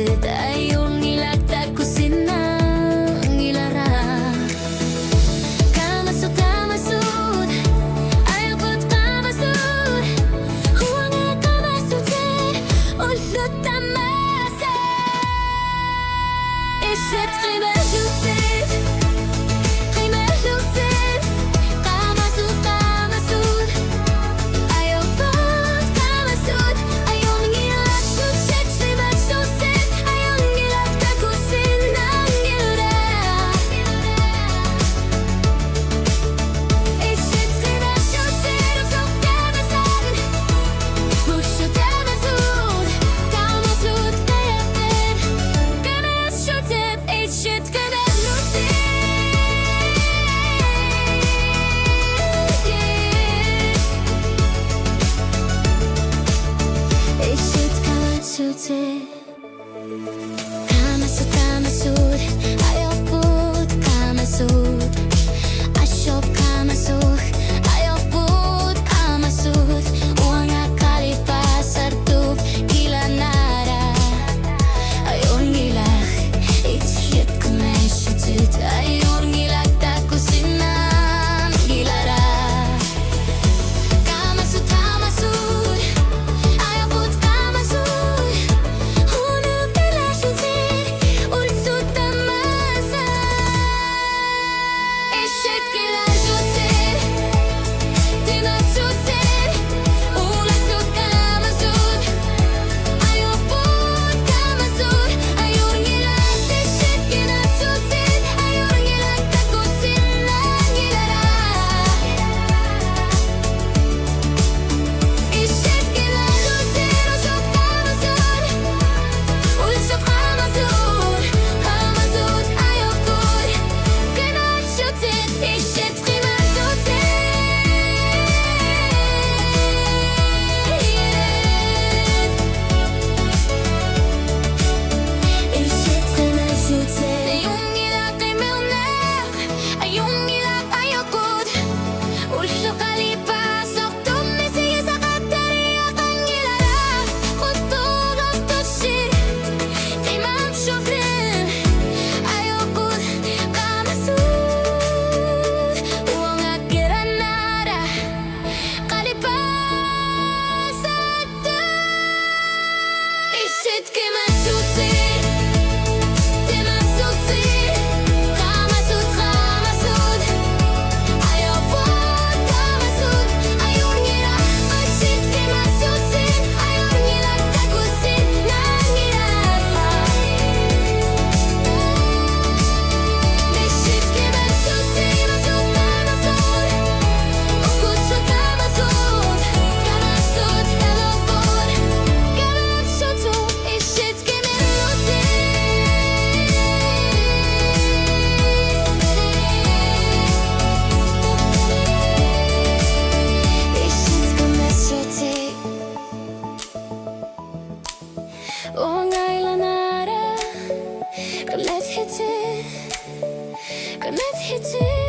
Qimerlutit ayun ilagtag ko sinang ilara. Kamasud kamasud ayabot kamasud huwag kamasud ullut tamasa. Ishit Qimerlutit Qimerlutit kamasud kamasud ayabot kamasud ayun ilagtag shit Qimerlutit ayun ilagtag ko sinang ilara. Ishit Qimerlutit usok kamasud bushut kamasud kamasud kayatin Qimerlutit ishit Qimerlutit. Ishit Qimerlutit kamasud kamasud ayabot kamasud ashop kamasud ayabot kamasud uang kalipas sartup ilanara ayun gilak ishit Qimerlutit ayun gilak tako sinang gilara. Kamasud kamasud ayabot kamasud hunub Qimerlutit ulsut tamasa. Ishit Qimerlutit Qimerlutit ulsut kamasud ayabot kamasud ayun gilak ishit Qimerlutit ayun gilak tako sinang gilara. Ishit Qimerlutit usok kamasud ulsut kamasud kamasud ayabot Qimerlutit ishit Qimerlutit. Ishit Qimerlutit ayun gilak Qimerlutit ayun gilak ayabot ulsut kalipas oktum mesige sa katariya kang gilara. Khutub abtushir timam shofrin ayabot kamasud uang akiranara kalipas atu. Ishit Qimerlutit Qimerlutit kamasud kamasud ayabot kamasud ayun gilak ishit Qimerlutit ayun gilak tako sinang gilara. Ishit Qimerlutit usok kamasud ukutsu kamasud kamasud ayabot Qimerlutit ishit Qimerlutit. Ishit Qimerlutit uang ilanara Qimerlutit Qimerlutit